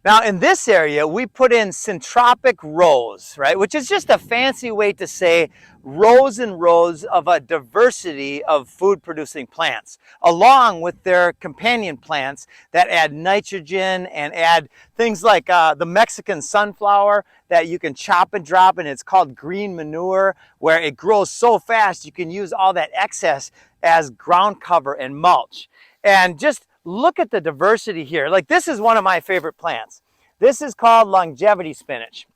Now in this area, we put in syntropic rows, right? Which is just a fancy way to say rows and rows of a diversity of food producing plants, along with their companion plants that add nitrogen and add things like the Mexican sunflower that you can chop and drop, and it's called green manure, where it grows so fast you can use all that excess as ground cover and mulch. And just look at the diversity here. Like, this is one of my favorite plants. This is called longevity spinach.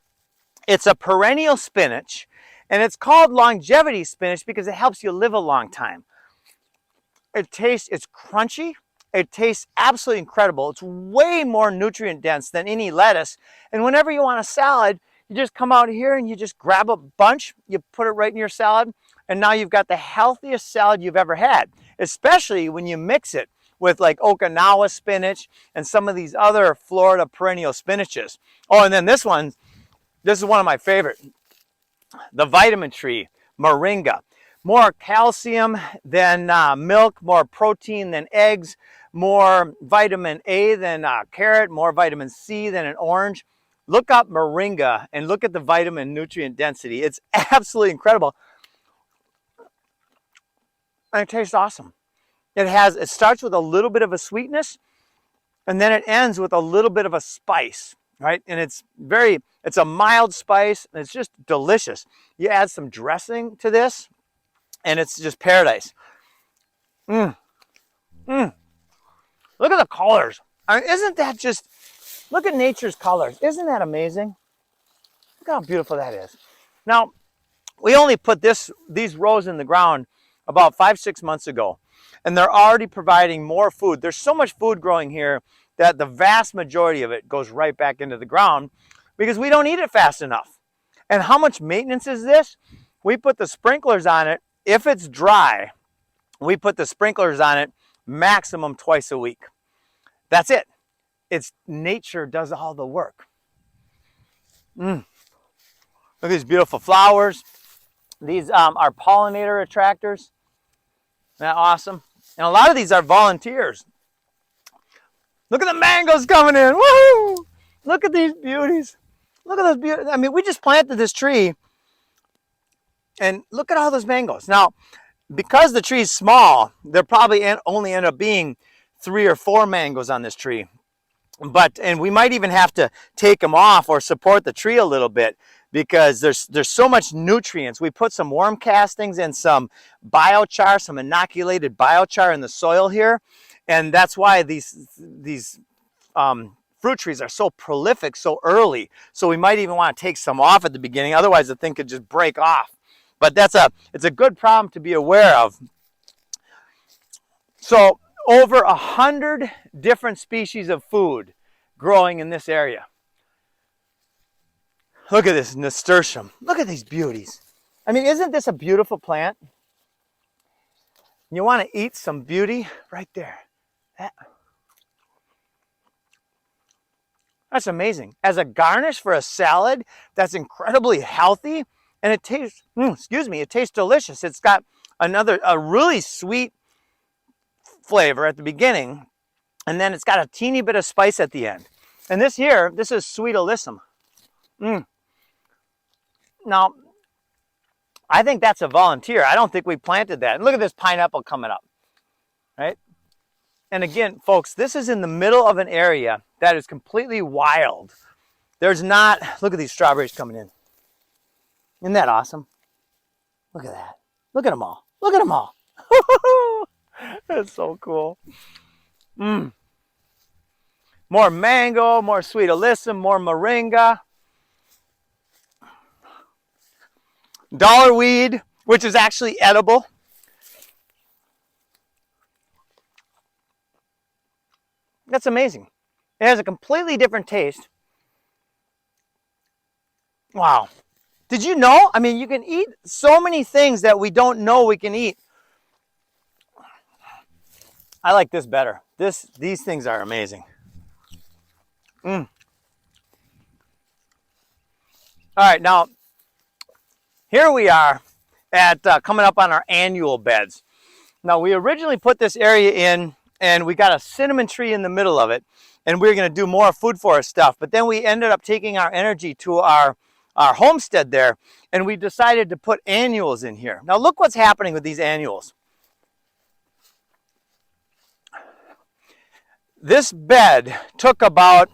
It's a perennial spinach, and it's called longevity spinach because it helps you live a long time. It's crunchy. It tastes absolutely incredible. It's way more nutrient dense than any lettuce. And whenever you want a salad, you just come out here and you just grab a bunch, you put it right in your salad, and now you've got the healthiest salad you've ever had, especially when you mix it with like Okinawa spinach and some of these other Florida perennial spinaches. Oh, and then this is one of my favorite, the vitamin tree, moringa. More calcium than milk, more protein than eggs, more vitamin A than carrot, more vitamin C than an orange. Look up moringa and look at the vitamin nutrient density. It's absolutely incredible. And it tastes awesome. It starts with a little bit of a sweetness, and then it ends with a little bit of a spice, right? And it's a mild spice, and it's just delicious. You add some dressing to this, and it's just paradise. Look at the colors. I mean, isn't that just, look at nature's colors. Isn't that amazing? Look how beautiful that is. Now, we only put these rows in the ground about 5-6 months ago, and they're already providing more food. There's so much food growing here that the vast majority of it goes right back into the ground because we don't eat it fast enough. And how much maintenance is this? We put the sprinklers on it. If it's dry, we put the sprinklers on it maximum twice a week. That's it. It's nature does all the work. Look at these beautiful flowers. These are pollinator attractors. Isn't that awesome? And a lot of these are volunteers. Look at the mangoes coming in. Woohoo! Look at these beauties. Look at those beauties. I mean, we just planted this tree, and look at all those mangoes. Now, because the tree is small, there probably only end up being 3 or 4 mangoes on this tree. And we might even have to take them off or support the tree a little bit because there's so much nutrients. We put some worm castings and some biochar, some inoculated biochar in the soil here, and that's why these fruit trees are so prolific so early. So we might even want to take some off at the beginning, otherwise the thing could just break off. But it's a good problem to be aware of. So over 100 different species of food growing in this area. Look at this Nasturtium. Look at these beauties. I mean, isn't this a beautiful plant? You want to eat some beauty right there. That's amazing. As a garnish for a salad, that's incredibly healthy, and it tastes, it tastes delicious. It's got a really sweet flavor at the beginning, and then it's got a teeny bit of spice at the end. And this is sweet alyssum. Now, I think that's a volunteer. I don't think we planted that. And look at this pineapple coming up, right? And again, folks, this is in the middle of an area that is completely wild. Look at these strawberries coming in. Isn't that awesome? Look at that. Look at them all. Look at them all. That's so cool. More mango, more sweet alyssum, more moringa. Dollarweed, which is actually edible. That's amazing. It has a completely different taste. Wow. Did you know? I mean, you can eat so many things that we don't know we can eat. I like this better. These things are amazing. All right, now here we are at coming up on our annual beds. Now we originally put this area in, and we got a cinnamon tree in the middle of it, and we were going to do more food forest stuff. But then we ended up taking our energy to our homestead there, and we decided to put annuals in here. Now look what's happening with these annuals. This bed took about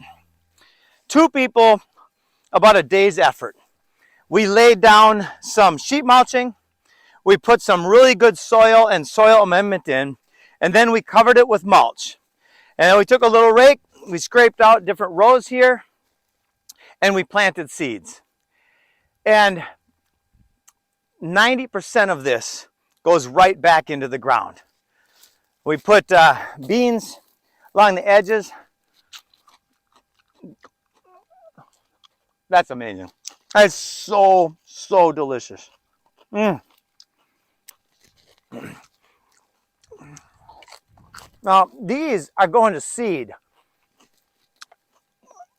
2 people, about a day's effort. We laid down some sheet mulching, we put some really good soil and soil amendment in, and then we covered it with mulch. And then we took a little rake, we scraped out different rows here, and we planted seeds. And 90% of this goes right back into the ground. We put beans along the edges. That's amazing. That's so, so delicious. Now, these are going to seed.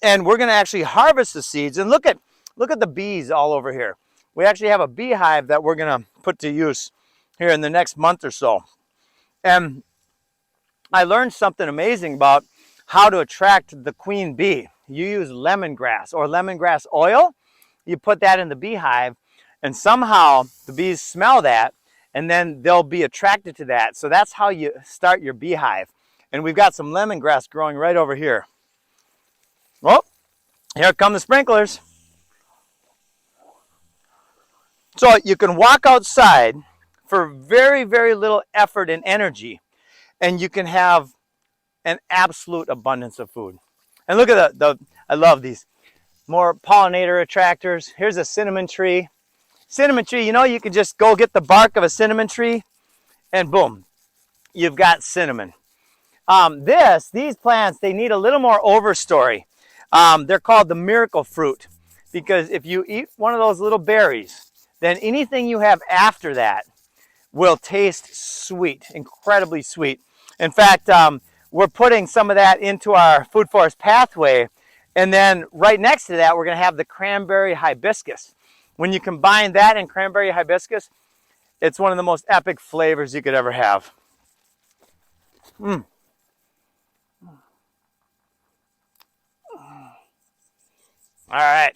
And we're going to actually harvest the seeds. And look at the bees all over here. We actually have a beehive that we're going to put to use here in the next month or so. And I learned something amazing about how to attract the queen bee. You use lemongrass or lemongrass oil. You put that in the beehive, and somehow the bees smell that, and then they'll be attracted to that. So that's how you start your beehive. And we've got some lemongrass growing right over here. Well, here come the sprinklers. So you can walk outside for very, very little effort and energy, and you can have an absolute abundance of food. And look at I love these more pollinator attractors. Here's a cinnamon tree. Cinnamon tree, you know, you can just go get the bark of a cinnamon tree, and boom, you've got cinnamon. These plants, they need a little more overstory. They're called the miracle fruit, because if you eat one of those little berries, then anything you have after that will taste sweet, incredibly sweet. In fact, we're putting some of that into our food forest pathway, and then right next to that, we're going to have the cranberry hibiscus. When you combine that and cranberry hibiscus, it's one of the most epic flavors you could ever have. All right.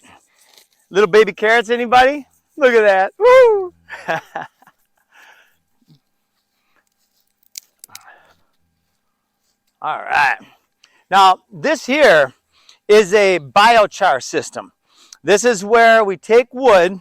Little baby carrots, anybody? Look at that. Woo! All right. Now, this here is a biochar system. This is where we take wood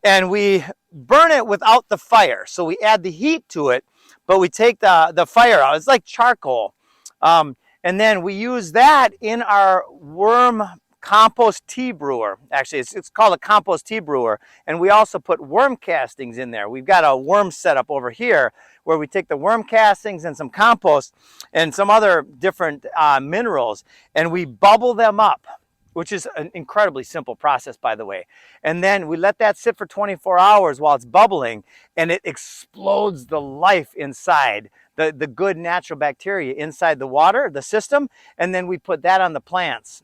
and we burn it without the fire. So we add the heat to it, but we take the fire out. It's like charcoal. And then we use that in our worm compost tea brewer. Actually, it's called a compost tea brewer. And we also put worm castings in there. We've got a worm setup over here where we take the worm castings and some compost and some other different minerals, and we bubble them up, which is an incredibly simple process, by the way. And then we let that sit for 24 hours while it's bubbling, and it explodes the life inside, the good natural bacteria inside the water, the system, and then we put that on the plants.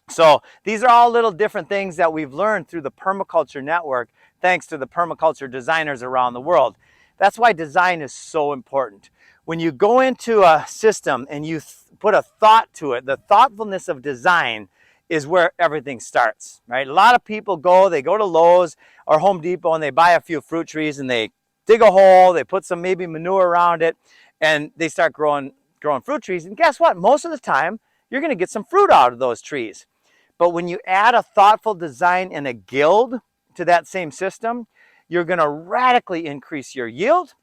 So these are all little different things that we've learned through the permaculture network, thanks to the permaculture designers around the world. That's why design is so important. When you go into a system and you put a thought to it, the thoughtfulness of design is where everything starts, right? A lot of people they go to Lowe's or Home Depot and they buy a few fruit trees and they dig a hole, they put some maybe manure around it, and they start growing fruit trees. And guess what? Most of the time, you're going to get some fruit out of those trees. But when you add a thoughtful design and a guild to that same system, you're going to radically increase your yield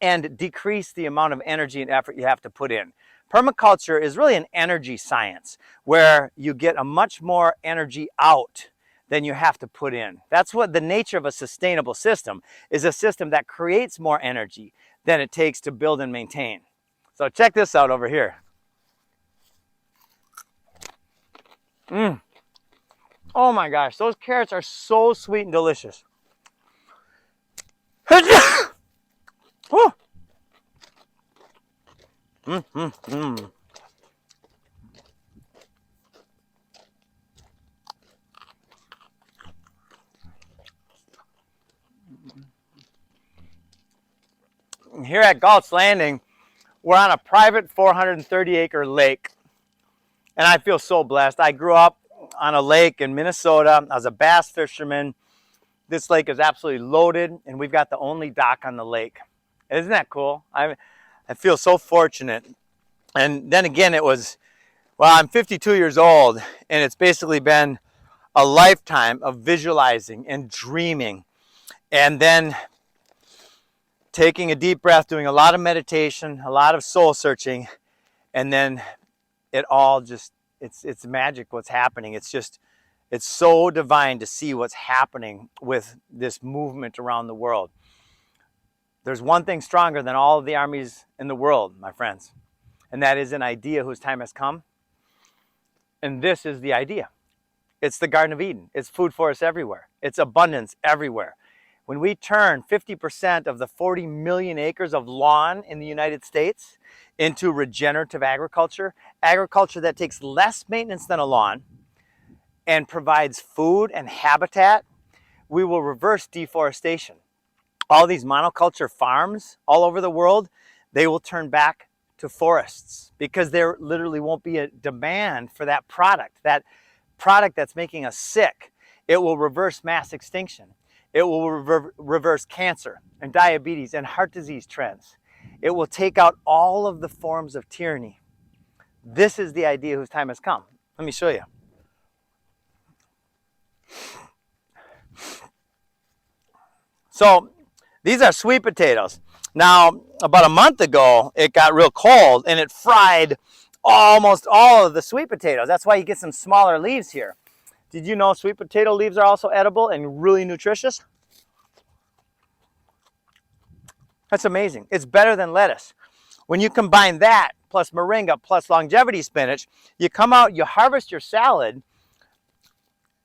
and decrease the amount of energy and effort you have to put in. Permaculture is really an energy science where you get a much more energy out than you have to put in. That's what the nature of a sustainable system is, a system that creates more energy than it takes to build and maintain. So check this out over here. Oh my gosh, those carrots are so sweet and delicious. Whew. Here at Galt's Landing, we're on a private 430-acre lake. And I feel so blessed. I grew up on a lake in Minnesota. I was a bass fisherman. This lake is absolutely loaded, and we've got the only dock on the lake. Isn't that cool? I feel so fortunate. And then again, I'm 52 years old, and it's basically been a lifetime of visualizing and dreaming, and then taking a deep breath, doing a lot of meditation, a lot of soul searching, and then it all just, it's magic what's happening. It's so divine to see what's happening with this movement around the world. There's one thing stronger than all of the armies in the world, my friends, and that is an idea whose time has come. And this is the idea. It's the Garden of Eden. It's food forests everywhere. It's abundance everywhere. When we turn 50% of the 40 million acres of lawn in the United States into regenerative agriculture, agriculture that takes less maintenance than a lawn and provides food and habitat, we will reverse deforestation. All these monoculture farms all over the world, they will turn back to forests because there literally won't be a demand for that product that's making us sick. It will reverse mass extinction. It will reverse cancer and diabetes and heart disease trends. It will take out all of the forms of tyranny. This is the idea whose time has come. Let me show you. So these are sweet potatoes. Now, about a month ago, it got real cold and it fried almost all of the sweet potatoes. That's why you get some smaller leaves here. Did you know sweet potato leaves are also edible and really nutritious? That's amazing. It's better than lettuce. When you combine that plus moringa plus longevity spinach, you come out, you harvest your salad.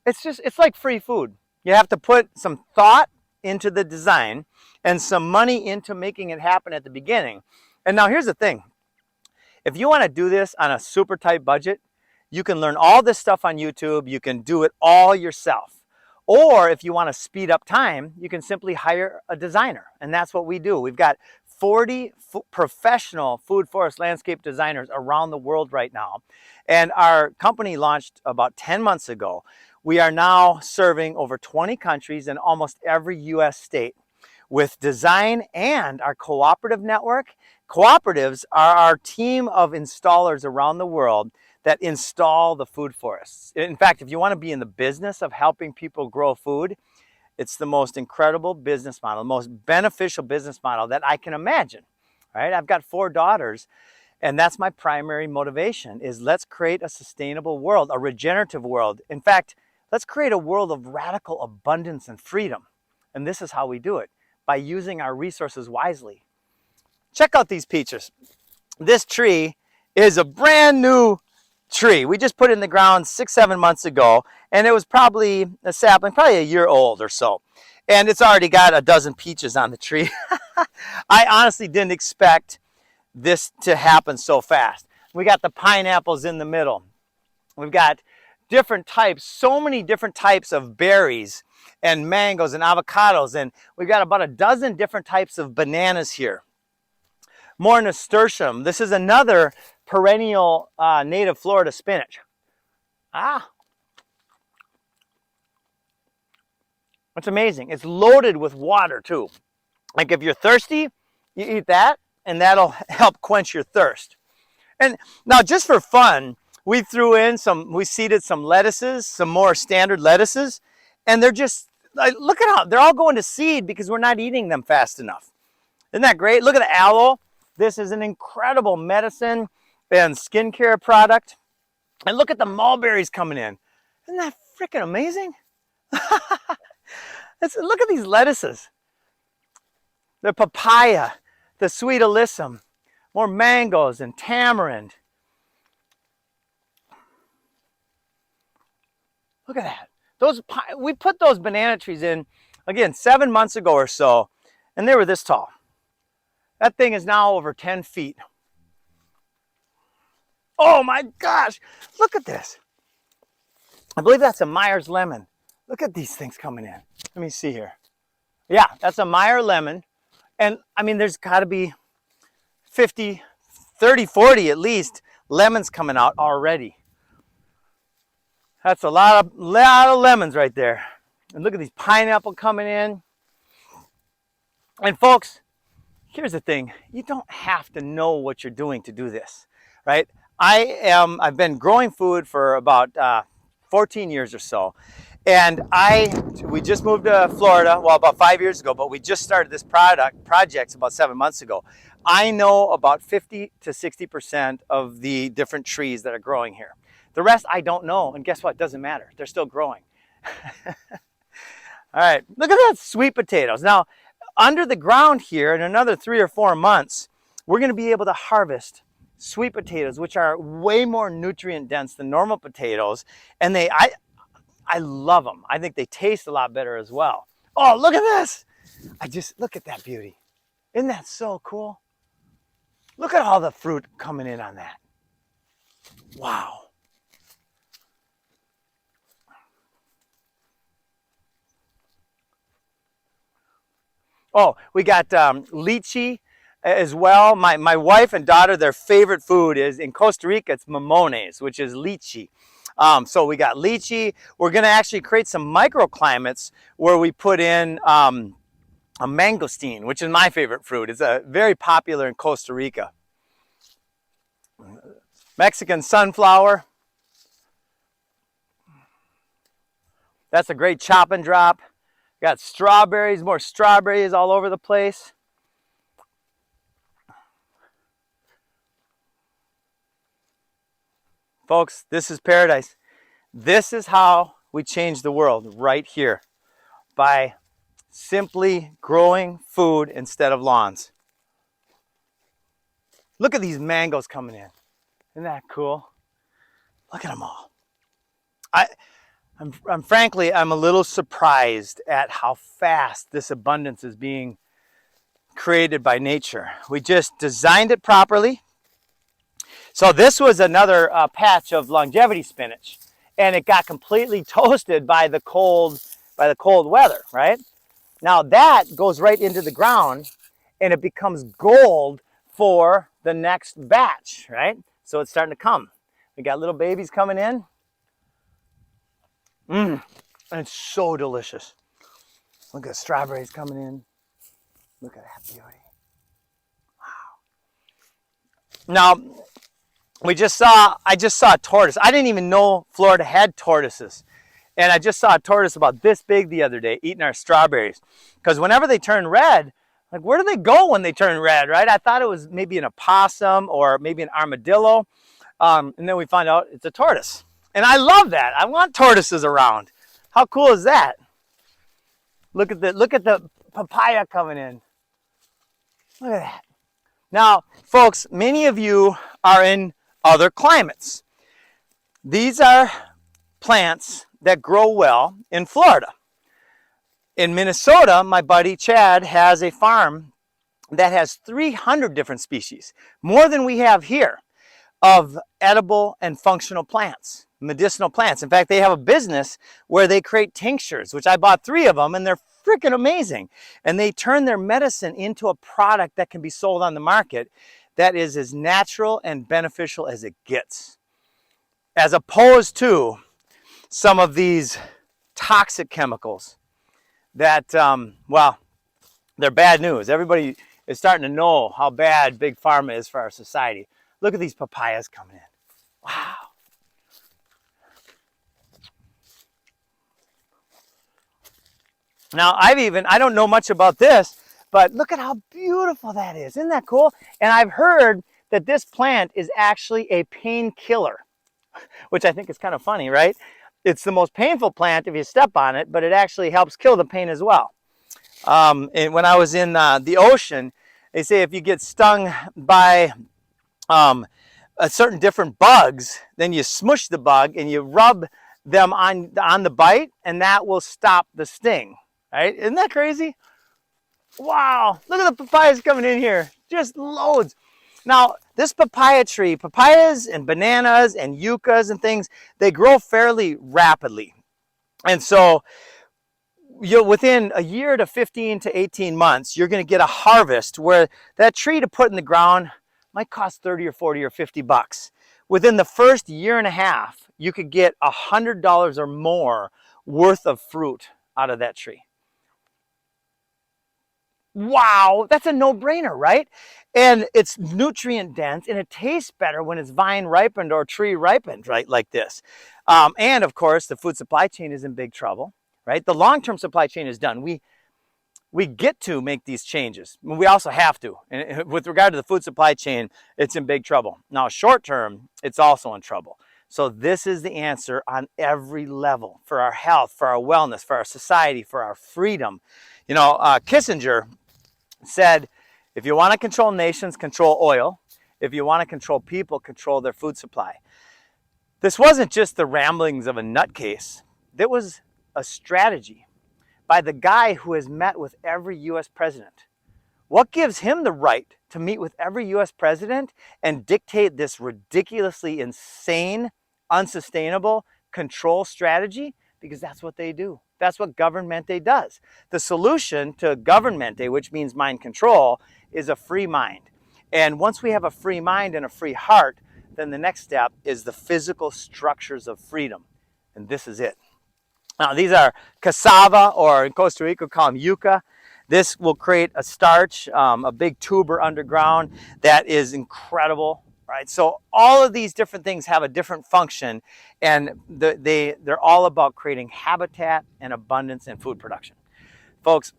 It's like free food. You have to put some thought into the design and some money into making it happen at the beginning. And now here's the thing. If you want to do this on a super tight budget, you can learn all this stuff on YouTube. You can do it all yourself. Or if you want to speed up time, you can simply hire a designer. And that's what we do. We've got 40 professional food forest landscape designers around the world right now. And our company launched about 10 months ago. We are now serving over 20 countries in almost every US state with design and our cooperative network. Cooperatives are our team of installers around the world that install the food forests. In fact, if you want to be in the business of helping people grow food, it's the most incredible business model, the most beneficial business model that I can imagine, right? I've got 4 daughters, and that's my primary motivation is let's create a sustainable world, a regenerative world. In fact, let's create a world of radical abundance and freedom. And this is how we do it, by using our resources wisely. Check out these peaches. This tree is a brand new tree. We just put it in the ground 6-7 months ago, and it was probably a sapling, probably a year old or so. And it's already got a dozen peaches on the tree. I honestly didn't expect this to happen so fast. We got the pineapples in the middle. We've got different types, so many different types of berries and mangoes and avocados, and we've got about a dozen different types of bananas here. More nasturtium. This is another perennial native Florida spinach. It's amazing. It's loaded with water too. Like if you're thirsty, you eat that and that'll help quench your thirst. And now just for fun, we seeded some lettuces, some more standard lettuces, and they're just, look at how, they're all going to seed because we're not eating them fast enough. Isn't that great? Look at the aloe. This is an incredible medicine and skincare product. And look at the mulberries coming in. Isn't that freaking amazing? Look at these lettuces. The papaya, the sweet alyssum, more mangoes and tamarind. Look at that. We put those banana trees in, again, 7 months ago or so, and they were this tall. That thing is now over 10 feet. Oh my gosh, look at this. I believe that's a Myers lemon. Look at these things coming in. Let me see here. Yeah, that's a Meyer lemon. And I mean, there's got to be 50, 30, 40 at least lemons coming out already. That's a lot of lemons right there. And look at these pineapple coming in. And folks, here's the thing. You don't have to know what you're doing to do this, right? I've been growing food for about 14 years or so. And we just moved to Florida, well, about 5 years ago, but we just started this project about 7 months ago. I know about 50 to 60% of the different trees that are growing here. The rest I don't know, and guess what? Doesn't matter. They're still growing. All right, look at that, sweet potatoes. Now, under the ground here, in another 3 or 4 months, we're going to be able to harvest sweet potatoes, which are way more nutrient dense than normal potatoes, and I love them. I think they taste a lot better as well. Oh, look at this! Look at that beauty. Isn't that so cool? Look at all the fruit coming in on that. Wow. Oh, we got lychee as well. My wife and daughter, their favorite food is, in Costa Rica, it's mamones, which is lychee. So we got lychee. We're going to actually create some microclimates where we put in a mangosteen, which is my favorite fruit. It's very popular in Costa Rica. Mexican sunflower. That's a great chop and drop. Got strawberries, more strawberries all over the place. Folks, this is paradise. This is how we change the world, right here, by simply growing food instead of lawns. Look at these mangoes coming in. Isn't that cool? Look at them all. Frankly, I'm a little surprised at how fast this abundance is being created by nature. We just designed it properly. So this was another patch of longevity spinach, and it got completely toasted by the cold weather, right? Now that goes right into the ground, and it becomes gold for the next batch, right? So it's starting to come. We got little babies coming in. And it's so delicious. Look at the strawberries coming in. Look at that beauty. Wow. Now, I just saw a tortoise. I didn't even know Florida had tortoises. And I just saw a tortoise about this big the other day eating our strawberries. Because whenever they turn red, like, where do they go when they turn red, right? I thought it was maybe an opossum or maybe an armadillo. And then we find out it's a tortoise. And I love that. I want tortoises around. How cool is that? Look at the papaya coming in. Look at that. Now, folks, many of you are in other climates. These are plants that grow well in Florida. In Minnesota, my buddy Chad has a farm that has 300 different species, more than we have here, of edible and functional plants, medicinal plants. In fact, they have a business where they create tinctures, which I bought 3 of them, and they're freaking amazing. And they turn their medicine into a product that can be sold on the market that is as natural and beneficial as it gets, as opposed to some of these toxic chemicals that, well, they're bad news. Everybody is starting to know how bad Big Pharma is for our society. Look at these papayas coming in. Wow. Now, I don't know much about this, but look at how beautiful that is. Isn't that cool? And I've heard that this plant is actually a painkiller, which I think is kind of funny, right? It's the most painful plant if you step on it, but it actually helps kill the pain as well. And when I was in the ocean, they say if you get stung by a certain different bugs, then you smush the bug and you rub them on the bite, and that will stop the sting. Right? Isn't that crazy? Wow, look at the papayas coming in here. Just loads. Now, this papaya tree, papayas and bananas and yuccas and things, they grow fairly rapidly. And so within a year to 15 to 18 months, you're going to get a harvest where that tree to put in the ground might cost 30 or 40 or 50 bucks. Within the first year and a half, you could get $100 or more worth of fruit out of that tree. Wow, that's a no-brainer, right? And it's nutrient dense and it tastes better when it's vine ripened or tree ripened, right? Like this. And of course, the food supply chain is in big trouble, right? The long-term supply chain is done. We get to make these changes. We also have to. And with regard to the food supply chain, it's in big trouble. Now, short term, it's also in trouble. So this is the answer on every level for our health, for our wellness, for our society, for our freedom. You know, Kissinger said, if you want to control nations, control oil. If you want to control people, control their food supply. This wasn't just the ramblings of a nutcase. There was a strategy by the guy who has met with every U.S. president. What gives him the right to meet with every U.S. president and dictate this ridiculously insane, unsustainable control strategy? Because that's what they do. That's what governmente does. The solution to governmente, which means mind control, is a free mind. And once we have a free mind and a free heart, then the next step is the physical structures of freedom. And this is it. Now, these are cassava, or in Costa Rica, we call them yucca. This will create a starch, a big tuber underground that is incredible, right? So all of these different things have a different function, and they're all about creating habitat and abundance in food production. Folks,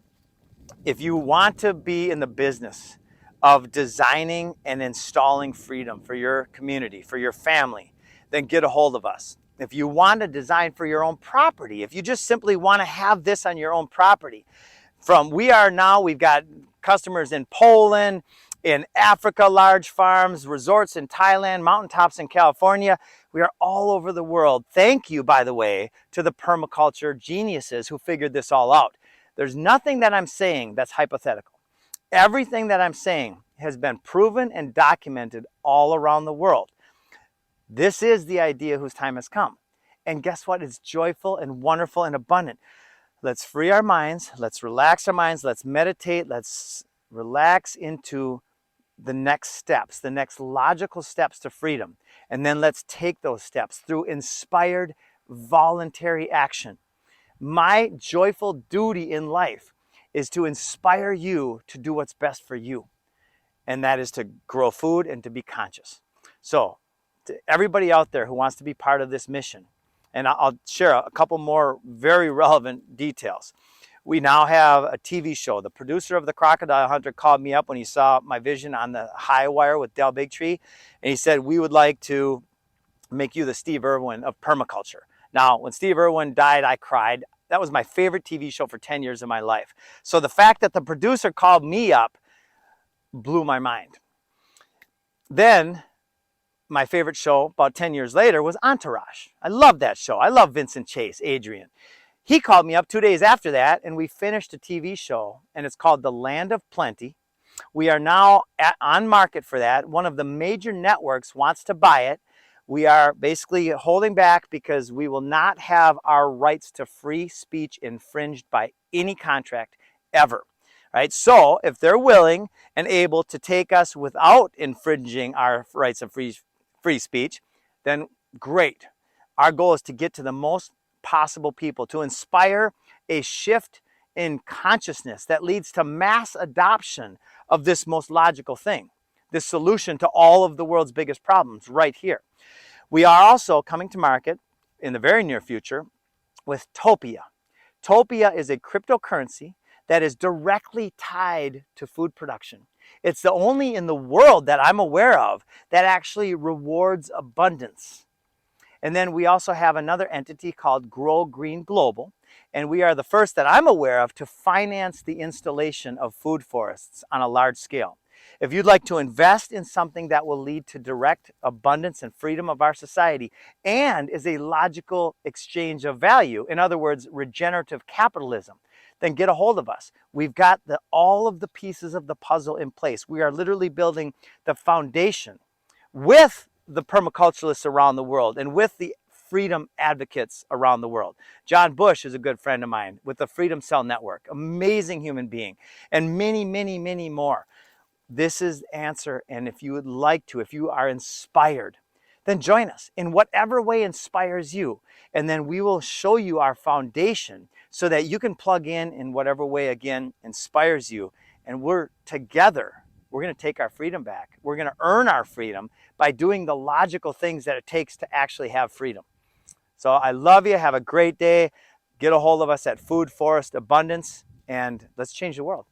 if you want to be in the business of designing and installing freedom for your community, for your family, then get a hold of us. If you want to design for your own property, if you just simply want to have this on your own property, we've got customers in Poland, in Africa, large farms, resorts in Thailand, mountaintops in California. We are all over the world. Thank you, by the way, to the permaculture geniuses who figured this all out. There's nothing that I'm saying that's hypothetical. Everything that I'm saying has been proven and documented all around the world. This is the idea whose time has come. And guess what? It's joyful and wonderful and abundant. Let's free our minds. Let's relax our minds. Let's meditate. Let's relax into the next steps, the next logical steps to freedom. And then let's take those steps through inspired, voluntary action. My joyful duty in life is to inspire you to do what's best for you. And that is to grow food and to be conscious. So, to everybody out there who wants to be part of this mission, and I'll share a couple more very relevant details. We now have a TV show. The producer of The Crocodile Hunter called me up when he saw my vision on the high wire with Del Bigtree, and he said, we would like to make you the Steve Irwin of permaculture. Now, when Steve Irwin died, I cried. That was my favorite TV show for 10 years of my life. So the fact that the producer called me up blew my mind. Then, my favorite show about 10 years later was Entourage. I love that show. I love Vincent Chase, Adrian. He called me up 2 days after that, and we finished a TV show, and it's called The Land of Plenty. We are now on market for that. One of the major networks wants to buy it. We are basically holding back because we will not have our rights to free speech infringed by any contract ever. Right? So if they're willing and able to take us without infringing our rights of free speech, then great. Our goal is to get to the most possible people, to inspire a shift in consciousness that leads to mass adoption of this most logical thing, this solution to all of the world's biggest problems right here. We are also coming to market in the very near future with Topia. Topia is a cryptocurrency that is directly tied to food production. It's the only in the world that I'm aware of that actually rewards abundance. And then we also have another entity called Grow Green Global, and we are the first that I'm aware of to finance the installation of food forests on a large scale. If you'd like to invest in something that will lead to direct abundance and freedom of our society and is a logical exchange of value, in other words, regenerative capitalism, then get a hold of us. We've got all of the pieces of the puzzle in place. We are literally building the foundation with the permaculturalists around the world and with the freedom advocates around the world. John Bush is a good friend of mine with the Freedom Cell Network, amazing human being, and many, many, many more. This is the answer, and if you would like to, if you are inspired then join us in whatever way inspires you. And then we will show you our foundation so that you can plug in whatever way, again, inspires you. And we're together. We're going to take our freedom back. We're going to earn our freedom by doing the logical things that it takes to actually have freedom. So I love you. Have a great day. Get a hold of us at Food Forest Abundance, and let's change the world.